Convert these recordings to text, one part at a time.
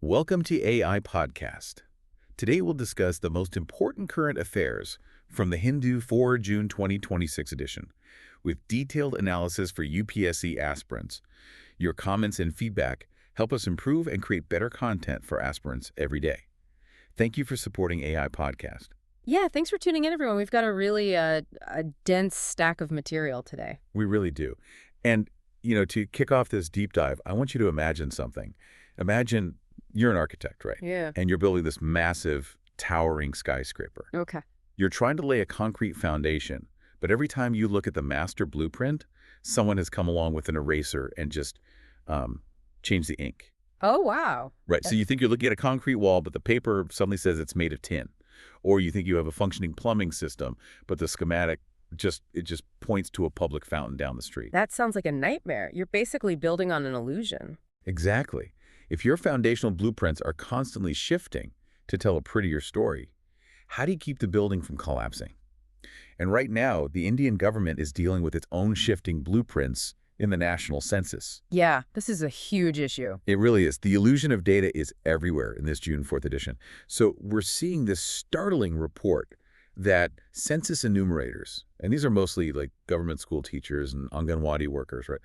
Welcome to AI Podcast. Today we'll discuss the most important current affairs from the Hindu for June 2026 edition, with detailed analysis for UPSC aspirants. Your comments and feedback help us improve and create better content for aspirants every day. Thank you for supporting AI Podcast. Yeah, thanks for tuning in, everyone. We've got a really a dense stack of material today. We really do. And, to kick off this deep dive, I want you to imagine something. Imagine you're an architect, right? Yeah. And you're building this massive, towering skyscraper. Okay. You're trying to lay a concrete foundation, but every time you look at the master blueprint, someone has come along with an eraser and just changed the ink. Oh, wow. Right. So you think you're looking at a concrete wall, but the paper suddenly says it's made of tin. Or you think you have a functioning plumbing system, but the schematic just points to a public fountain down the street. That sounds like a nightmare. You're basically building on an illusion. Exactly. If your foundational blueprints are constantly shifting to tell a prettier story, how do you keep the building from collapsing? And right now, the Indian government is dealing with its own shifting blueprints in the national census. Yeah, this is a huge issue. It really is. The illusion of data is everywhere in this June 4th edition. So we're seeing this startling report that census enumerators, and these are mostly like government school teachers and Anganwadi workers, right?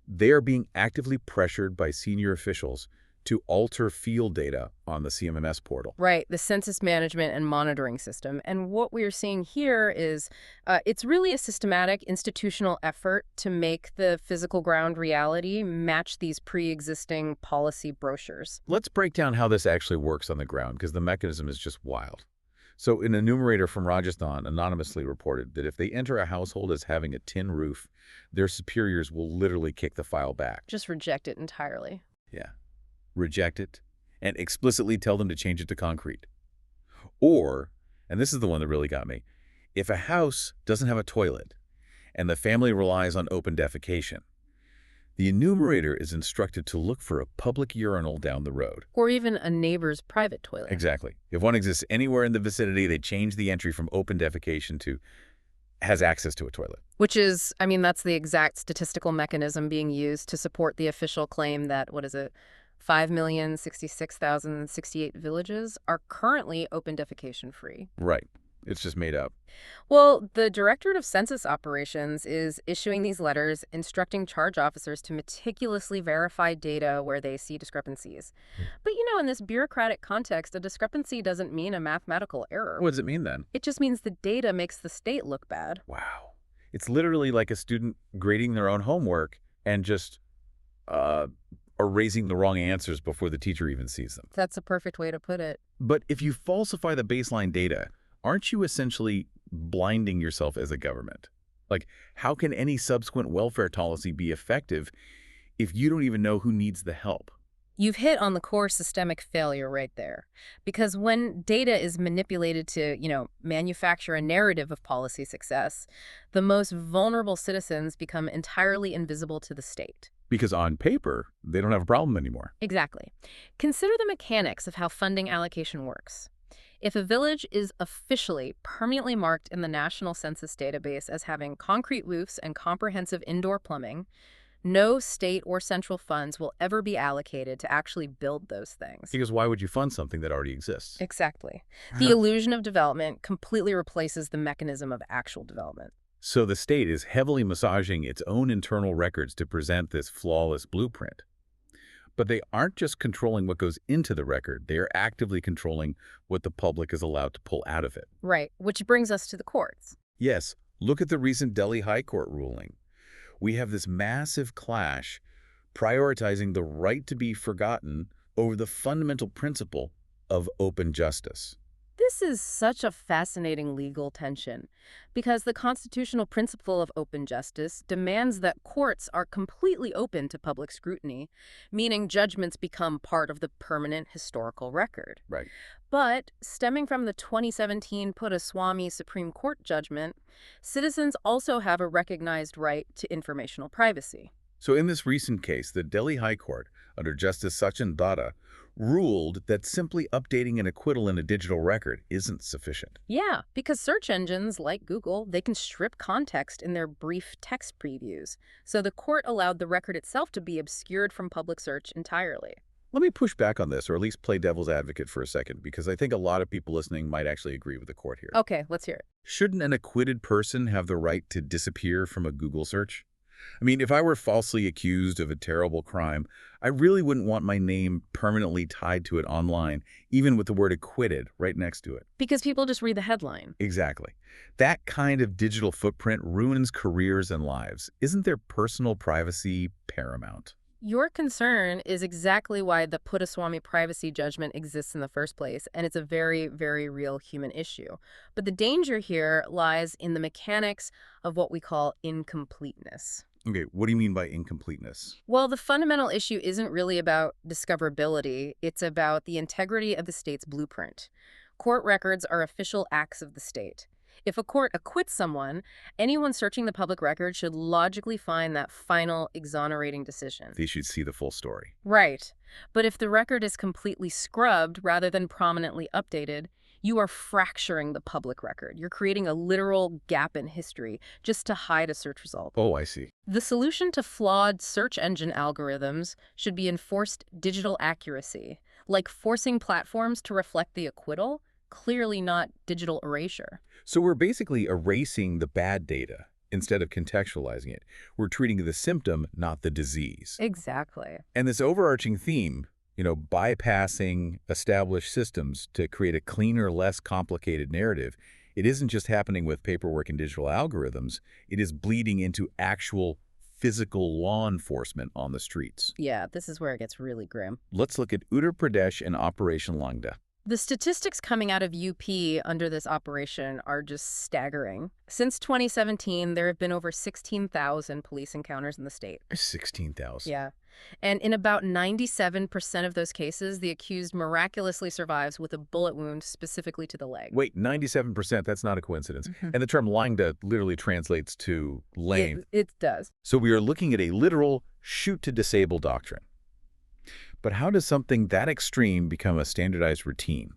They are being actively pressured by senior officials to alter field data on the CMMS portal. Right, the census management and monitoring system. And what we're seeing here is it's really a systematic institutional effort to make the physical ground reality match these pre-existing policy brochures. Let's break down how this actually works on the ground, because the mechanism is just wild. So an enumerator from Rajasthan anonymously reported that if they enter a household as having a tin roof, their superiors will literally kick the file back. Just reject it entirely. Yeah. Reject it and explicitly tell them to change it to concrete. Or, and this is the one that really got me, if a house doesn't have a toilet and the family relies on open defecation, the enumerator is instructed to look for a public urinal down the road. Or even a neighbor's private toilet. Exactly. If one exists anywhere in the vicinity, they change the entry from open defecation to has access to a toilet. Which is, I mean, that's the exact statistical mechanism being used to support the official claim that, 5,066,068 villages are currently open defecation free. Right. It's just made up. Well, the Directorate of Census Operations is issuing these letters instructing charge officers to meticulously verify data where they see discrepancies. But, in this bureaucratic context, a discrepancy doesn't mean a mathematical error. What does it mean then? It just means the data makes the state look bad. Wow. It's literally like a student grading their own homework and just erasing the wrong answers before the teacher even sees them. That's a perfect way to put it. But if you falsify the baseline data, aren't you essentially blinding yourself as a government? Like, how can any subsequent welfare policy be effective if you don't even know who needs the help? You've hit on the core systemic failure right there. Because when data is manipulated to, manufacture a narrative of policy success, the most vulnerable citizens become entirely invisible to the state. Because on paper, they don't have a problem anymore. Exactly. Consider the mechanics of how funding allocation works. If a village is officially permanently marked in the National Census database as having concrete roofs and comprehensive indoor plumbing, no state or central funds will ever be allocated to actually build those things. Because why would you fund something that already exists? Exactly. The illusion of development completely replaces the mechanism of actual development. So the state is heavily massaging its own internal records to present this flawless blueprint. But they aren't just controlling what goes into the record. They are actively controlling what the public is allowed to pull out of it. Right, which brings us to the courts. Yes, look at the recent Delhi High Court ruling. We have this massive clash prioritizing the right to be forgotten over the fundamental principle of open justice. This is such a fascinating legal tension because the constitutional principle of open justice demands that courts are completely open to public scrutiny, meaning judgments become part of the permanent historical record. Right. But stemming from the 2017 Puttaswamy Supreme Court judgment, citizens also have a recognized right to informational privacy. So in this recent case, the Delhi High Court, under Justice Sachin Datta, ruled that simply updating an acquittal in a digital record isn't sufficient. Yeah, because search engines like Google, they can strip context in their brief text previews. So the court allowed the record itself to be obscured from public search entirely. Let me push back on this, or at least play devil's advocate for a second, because I think a lot of people listening might actually agree with the court here. Okay, let's hear it. Shouldn't an acquitted person have the right to disappear from a Google search? I mean, if I were falsely accused of a terrible crime, I really wouldn't want my name permanently tied to it online, even with the word acquitted right next to it. Because people just read the headline. Exactly. That kind of digital footprint ruins careers and lives. Isn't their personal privacy paramount? Your concern is exactly why the Puttaswamy privacy judgment exists in the first place, and it's a very, very real human issue. But the danger here lies in the mechanics of what we call incompleteness. Okay, what do you mean by incompleteness? Well, the fundamental issue isn't really about discoverability. It's about the integrity of the state's blueprint. Court records are official acts of the state. If a court acquits someone, anyone searching the public record should logically find that final exonerating decision. They should see the full story. Right. But if the record is completely scrubbed rather than prominently updated, you are fracturing the public record. You're creating a literal gap in history just to hide a search result. Oh, I see. The solution to flawed search engine algorithms should be enforced digital accuracy, like forcing platforms to reflect the acquittal, clearly not digital erasure. So we're basically erasing the bad data instead of contextualizing it. We're treating the symptom, not the disease. Exactly. And this overarching theme, bypassing established systems to create a cleaner, less complicated narrative, it isn't just happening with paperwork and digital algorithms. It is bleeding into actual physical law enforcement on the streets. Yeah, this is where it gets really grim. Let's look at Uttar Pradesh and Operation Langda. The statistics coming out of UP under this operation are just staggering. Since 2017, there have been over 16,000 police encounters in the state. 16,000. Yeah. And in about 97% of those cases, the accused miraculously survives with a bullet wound specifically to the leg. Wait, 97%, that's not a coincidence. And the term Langda literally translates to lame. It does. So we are looking at a literal shoot-to-disable doctrine. But how does something that extreme become a standardized routine?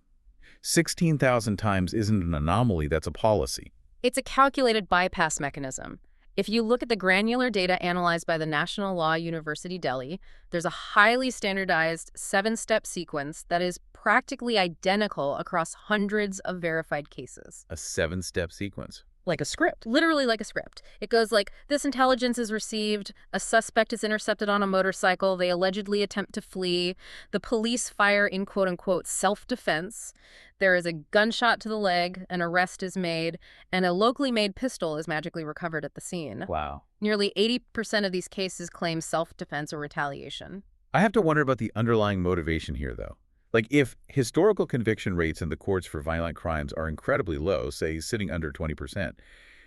16,000 times isn't an anomaly, that's a policy. It's a calculated bypass mechanism. If you look at the granular data analyzed by the National Law University Delhi, there's a highly standardized 7-step sequence that is practically identical across hundreds of verified cases. A 7-step sequence. Like a script. Literally like a script. It goes like, this intelligence is received, a suspect is intercepted on a motorcycle, they allegedly attempt to flee, the police fire in quote-unquote self-defense, there is a gunshot to the leg, an arrest is made, and a locally made pistol is magically recovered at the scene. Wow. Nearly 80% of these cases claim self-defense or retaliation. I have to wonder about the underlying motivation here, though. Like, if historical conviction rates in the courts for violent crimes are incredibly low, say sitting under 20%,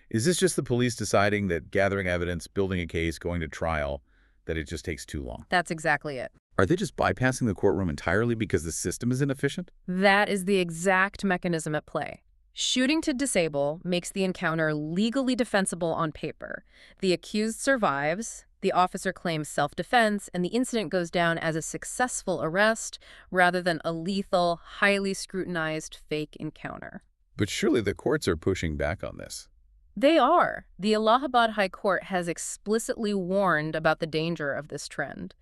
is this just the police deciding that gathering evidence, building a case, going to trial, that it just takes too long? That's exactly it. Are they just bypassing the courtroom entirely because the system is inefficient? That is the exact mechanism at play. Shooting to disable makes the encounter legally defensible on paper. The accused survives, the officer claims self-defense, and the incident goes down as a successful arrest rather than a lethal, highly scrutinized fake encounter. But surely the courts are pushing back on this. They are. The Allahabad High Court has explicitly warned about the danger of this trend.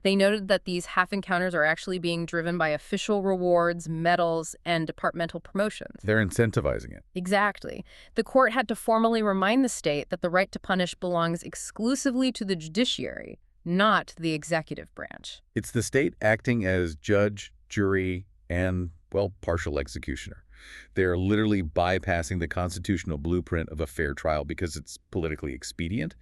They noted that these half encounters are actually being driven by official rewards, medals, and departmental promotions. They're incentivizing it. Exactly. The court had to formally remind the state that the right to punish belongs exclusively to the judiciary, not the executive branch. It's the state acting as judge, jury, and, well, partial executioner. They're literally bypassing the constitutional blueprint of a fair trial because it's politically expedient.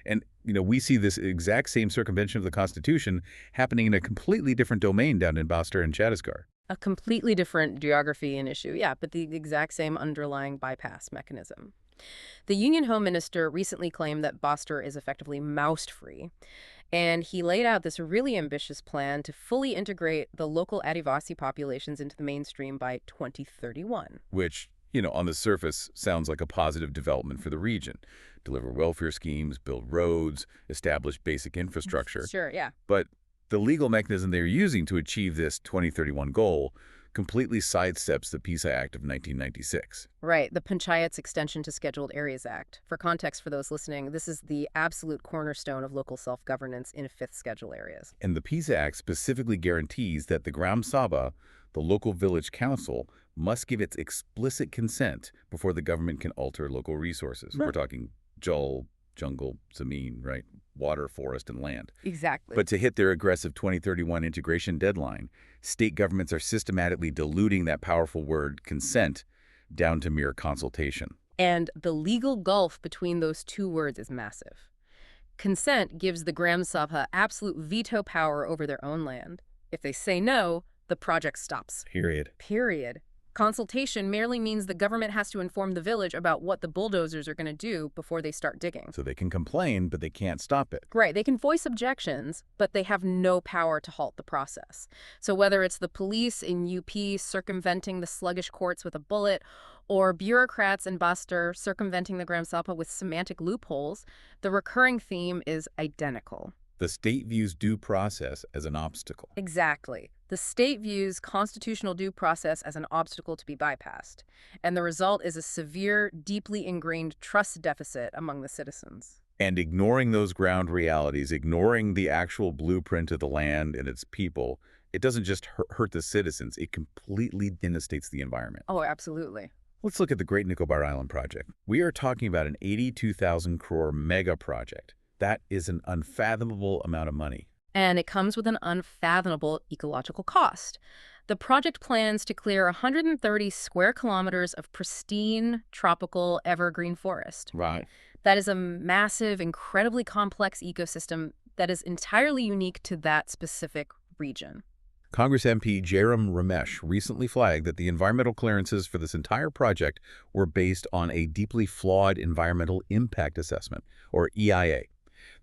And, we see this exact same circumvention of the Constitution happening in a completely different domain down in Bastar and Chhattisgarh. A completely different geography and issue, yeah, but the exact same underlying bypass mechanism. The Union Home Minister recently claimed that Bastar is effectively mouse-free. And he laid out this really ambitious plan to fully integrate the local Adivasi populations into the mainstream by 2031. Which, on the surface sounds like a positive development for the region. Deliver welfare schemes, build roads, establish basic infrastructure. Sure, yeah. But the legal mechanism they're using to achieve this 2031 goal completely sidesteps the PESA Act of 1996. Right, the Panchayat's Extension to Scheduled Areas Act. For context for those listening, this is the absolute cornerstone of local self-governance in fifth schedule areas. And the PESA Act specifically guarantees that the Gram Sabha, the local village council, must give its explicit consent before the government can alter local resources. Right. We're talking jal, jungle, zameen, right? Water, forest, and land. Exactly. But to hit their aggressive 2031 integration deadline, state governments are systematically diluting that powerful word, consent, down to mere consultation. And the legal gulf between those two words is massive. Consent gives the Gram Sabha absolute veto power over their own land. If they say no, the project stops. Period. Consultation merely means the government has to inform the village about what the bulldozers are going to do before they start digging. So they can complain, but they can't stop it. Right, they can voice objections, but they have no power to halt the process. So whether it's the police in UP circumventing the sluggish courts with a bullet, or bureaucrats in Bastar circumventing the Gram Sabha with semantic loopholes, the recurring theme is identical. The state views due process as an obstacle. Exactly. The state views constitutional due process as an obstacle to be bypassed, and the result is a severe, deeply ingrained trust deficit among the citizens. And ignoring those ground realities, ignoring the actual blueprint of the land and its people, it doesn't just hurt the citizens, it completely devastates the environment. Oh, absolutely. Let's look at the Great Nicobar Island project. We are talking about an 82,000 crore mega project. That is an unfathomable amount of money. And it comes with an unfathomable ecological cost. The project plans to clear 130 square kilometers of pristine, tropical, evergreen forest. Right. That is a massive, incredibly complex ecosystem that is entirely unique to that specific region. Congress MP Jairam Ramesh recently flagged that the environmental clearances for this entire project were based on a deeply flawed environmental impact assessment, or EIA.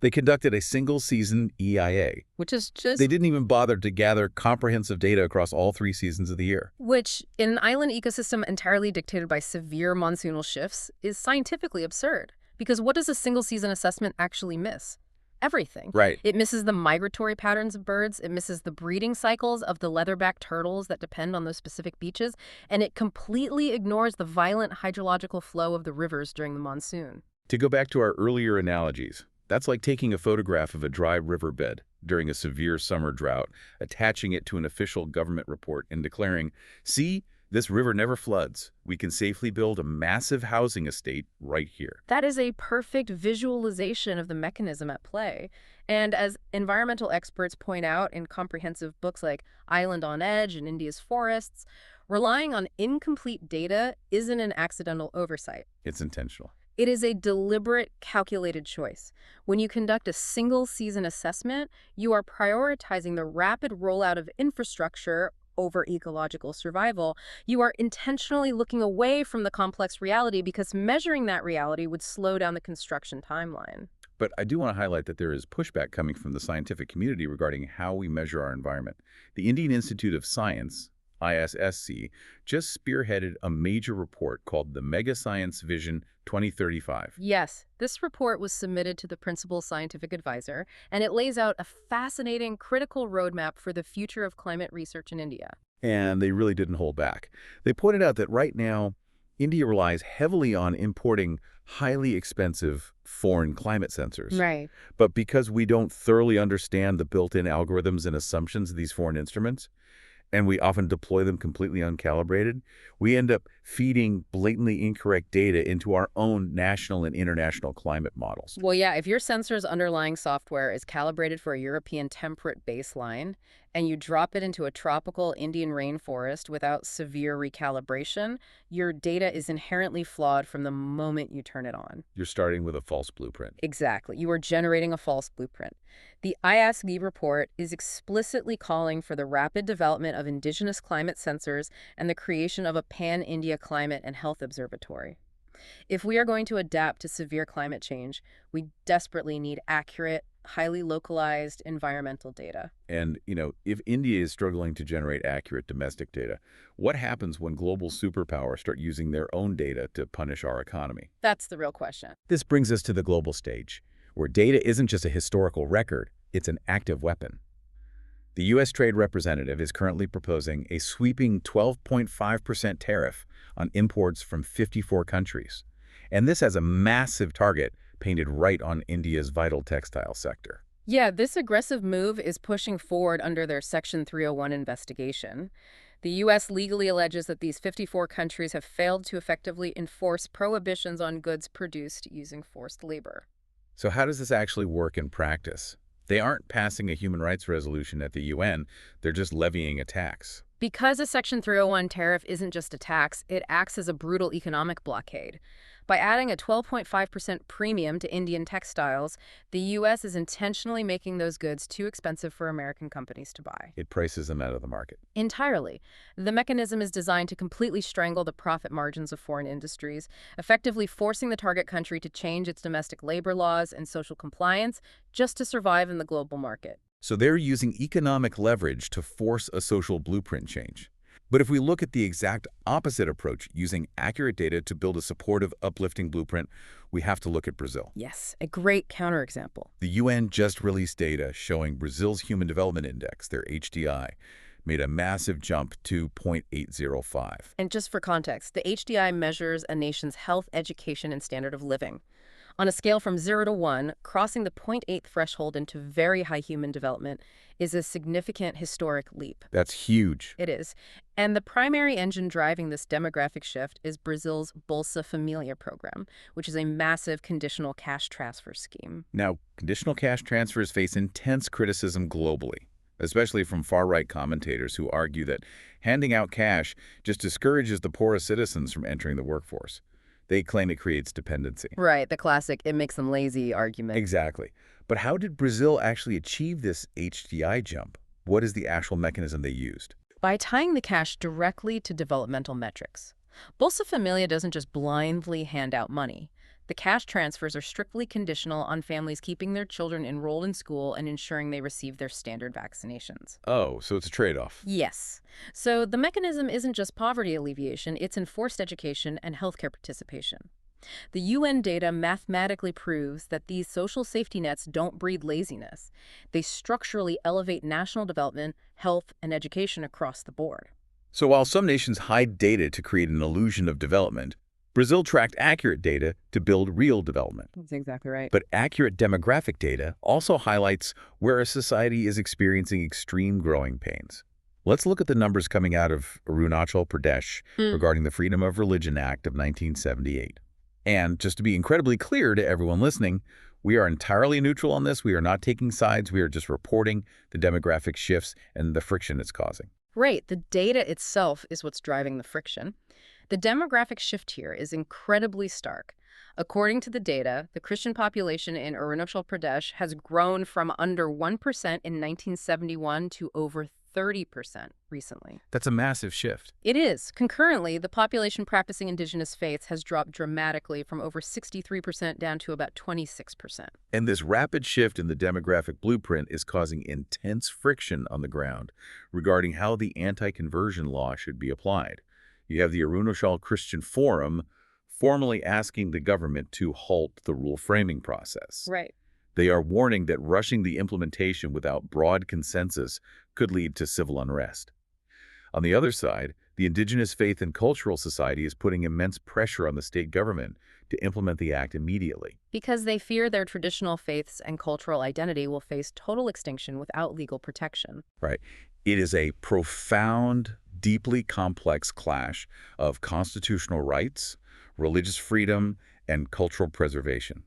They conducted a single-season EIA. Which is just... They didn't even bother to gather comprehensive data across all 3 seasons of the year. Which, in an island ecosystem entirely dictated by severe monsoonal shifts, is scientifically absurd. Because what does a single-season assessment actually miss? Everything. Right. It misses the migratory patterns of birds, it misses the breeding cycles of the leatherback turtles that depend on those specific beaches, and it completely ignores the violent hydrological flow of the rivers during the monsoon. To go back to our earlier analogies, that's like taking a photograph of a dry riverbed during a severe summer drought, attaching it to an official government report and declaring, "See, this river never floods. We can safely build a massive housing estate right here." That is a perfect visualization of the mechanism at play. And as environmental experts point out in comprehensive books like Island on Edge and India's Forests, relying on incomplete data isn't an accidental oversight. It's intentional. It is a deliberate, calculated choice. When you conduct a single-season assessment, you are prioritizing the rapid rollout of infrastructure over ecological survival. You are intentionally looking away from the complex reality because measuring that reality would slow down the construction timeline. But I do want to highlight that there is pushback coming from the scientific community regarding how we measure our environment. The Indian Institute of Science, ISSC, just spearheaded a major report called the Mega Science Vision 2035. Yes, this report was submitted to the principal scientific advisor, and it lays out a fascinating, critical roadmap for the future of climate research in India. And they really didn't hold back. They pointed out that right now, India relies heavily on importing highly expensive foreign climate sensors. Right. But because we don't thoroughly understand the built-in algorithms and assumptions of these foreign instruments, and we often deploy them completely uncalibrated, we end up feeding blatantly incorrect data into our own national and international climate models. Well, yeah, if your sensor's underlying software is calibrated for a European temperate baseline, and you drop it into a tropical Indian rainforest without severe recalibration, your data is inherently flawed from the moment you turn it on. You're starting with a false blueprint. Exactly. You are generating a false blueprint. The ISSC report is explicitly calling for the rapid development of indigenous climate sensors and the creation of a pan-India climate and health observatory. If we are going to adapt to severe climate change, we desperately need accurate, highly localized environmental data. And, if India is struggling to generate accurate domestic data, what happens when global superpowers start using their own data to punish our economy? That's the real question. This brings us to the global stage, where data isn't just a historical record, it's an active weapon. The U.S. Trade Representative is currently proposing a sweeping 12.5% tariff on imports from 54 countries. And this has a massive target painted right on India's vital textile sector. Yeah, this aggressive move is pushing forward under their Section 301 investigation. The U.S. legally alleges that these 54 countries have failed to effectively enforce prohibitions on goods produced using forced labor. So how does this actually work in practice? They aren't passing a human rights resolution at the UN, they're just levying a tax. Because a Section 301 tariff isn't just a tax, it acts as a brutal economic blockade. By adding a 12.5% premium to Indian textiles, the U.S. is intentionally making those goods too expensive for American companies to buy. It prices them out of the market. Entirely. The mechanism is designed to completely strangle the profit margins of foreign industries, effectively forcing the target country to change its domestic labor laws and social compliance just to survive in the global market. So they're using economic leverage to force a social blueprint change. But if we look at the exact opposite approach, using accurate data to build a supportive, uplifting blueprint, we have to look at Brazil. Yes, a great counterexample. The UN just released data showing Brazil's Human Development Index, their HDI, made a massive jump to 0.805. And just for context, the HDI measures a nation's health, education, and standard of living. On a scale from 0 to 1, crossing the 0.8 threshold into very high human development is a significant historic leap. That's huge. It is. And the primary engine driving this demographic shift is Brazil's Bolsa Família program, which is a massive conditional cash transfer scheme. Now, conditional cash transfers face intense criticism globally, especially from far-right commentators who argue that handing out cash just discourages the poorest citizens from entering the workforce. They claim it creates dependency. Right, the classic "it makes them lazy" argument. Exactly. But how did Brazil actually achieve this HDI jump? What is the actual mechanism they used? By tying the cash directly to developmental metrics. Bolsa Família doesn't just blindly hand out money. The cash transfers are strictly conditional on families keeping their children enrolled in school and ensuring they receive their standard vaccinations. Oh, so it's a trade-off. Yes. So the mechanism isn't just poverty alleviation, it's enforced education and healthcare participation. The UN data mathematically proves that these social safety nets don't breed laziness. They structurally elevate national development, health, and education across the board. So while some nations hide data to create an illusion of development, Brazil tracked accurate data to build real development. That's exactly right. But accurate demographic data also highlights where a society is experiencing extreme growing pains. Let's look at the numbers coming out of Arunachal Pradesh regarding the Freedom of Religion Act of 1978. And just to be incredibly clear to everyone listening, we are entirely neutral on this. We are not taking sides. We are just reporting the demographic shifts and the friction it's causing. Right. The data itself is what's driving the friction. The demographic shift here is incredibly stark. According to the data, the Christian population in Arunachal Pradesh has grown from under 1% in 1971 to over 30% recently. That's a massive shift. It is. Concurrently, the population practicing indigenous faiths has dropped dramatically from over 63% down to about 26%. And this rapid shift in the demographic blueprint is causing intense friction on the ground regarding how the anti-conversion law should be applied. You have the Arunachal Christian Forum formally asking the government to halt the rule framing process. Right. They are warning that rushing the implementation without broad consensus could lead to civil unrest. On the other side, the Indigenous Faith and Cultural Society is putting immense pressure on the state government to implement the act immediately. Because they fear their traditional faiths and cultural identity will face total extinction without legal protection. Right. It is a profound, deeply complex clash of constitutional rights, religious freedom, and cultural preservation.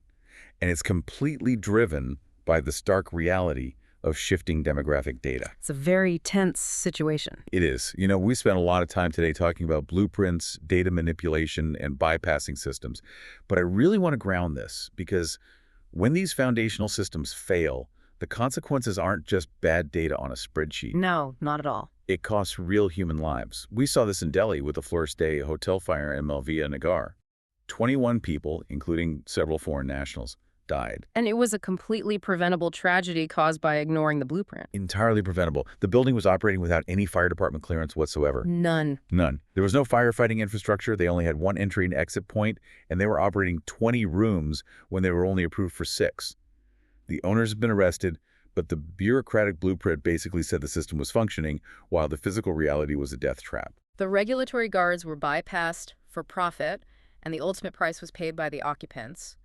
And it's completely driven by the stark reality of shifting demographic data. It's a very tense situation. It is. You know, we spent a lot of time today talking about blueprints, data manipulation, and bypassing systems. But I really want to ground this because when these foundational systems fail, the consequences aren't just bad data on a spreadsheet. No, not at all. It costs real human lives. We saw this in Delhi with the Florist Day hotel fire in Malviya Nagar. 21 people, including several foreign nationals, died. And it was a completely preventable tragedy caused by ignoring the blueprint. Entirely preventable. The building was operating without any fire department clearance whatsoever. None. None. There was no firefighting infrastructure. They only had one entry and exit point, and they were operating 20 rooms when they were only approved for 6. The owners have been arrested, But the bureaucratic blueprint basically said the system was functioning, while the physical reality was a death trap. The regulatory guards were bypassed for profit, and the ultimate price was paid by the occupants.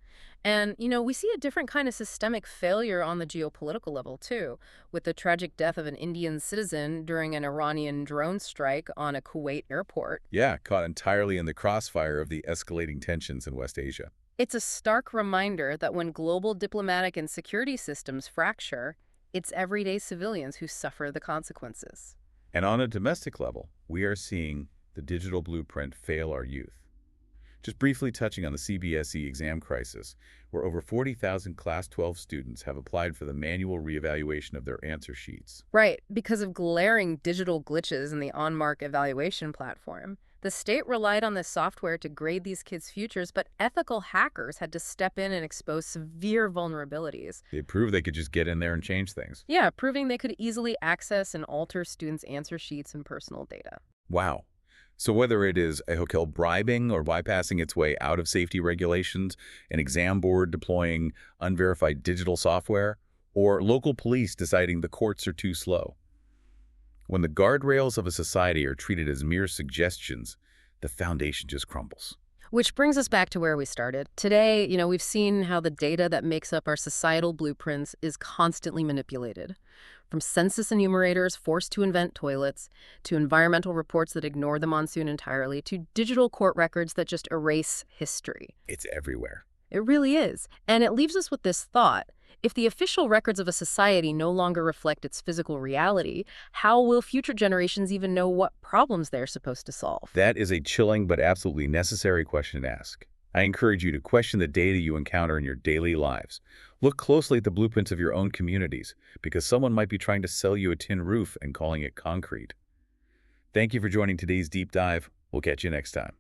And, we see a different kind of systemic failure on the geopolitical level, too, with the tragic death of an Indian citizen during an Iranian drone strike on a Kuwait airport. Yeah, caught entirely in the crossfire of the escalating tensions in West Asia. It's a stark reminder that when global diplomatic and security systems fracture, it's everyday civilians who suffer the consequences. And on a domestic level, we are seeing the digital blueprint fail our youth. Just briefly touching on the CBSE exam crisis, where over 40,000 Class 12 students have applied for the manual reevaluation of their answer sheets. Right, because of glaring digital glitches in the on-mark evaluation platform. The state relied on this software to grade these kids' futures, but ethical hackers had to step in and expose severe vulnerabilities. They proved they could just get in there and change things. Yeah, proving they could easily access and alter students' answer sheets and personal data. Wow. So whether it is a hotel bribing or bypassing its way out of safety regulations, an exam board deploying unverified digital software, or local police deciding the courts are too slow, when the guardrails of a society are treated as mere suggestions, the foundation just crumbles. Which brings us back to where we started. Today, we've seen how the data that makes up our societal blueprints is constantly manipulated. From census enumerators forced to invent toilets, to environmental reports that ignore the monsoon entirely, to digital court records that just erase history. It's everywhere. It really is. And it leaves us with this thought. If the official records of a society no longer reflect its physical reality, how will future generations even know what problems they're supposed to solve? That is a chilling but absolutely necessary question to ask. I encourage you to question the data you encounter in your daily lives. Look closely at the blueprints of your own communities, because someone might be trying to sell you a tin roof and calling it concrete. Thank you for joining today's deep dive. We'll catch you next time.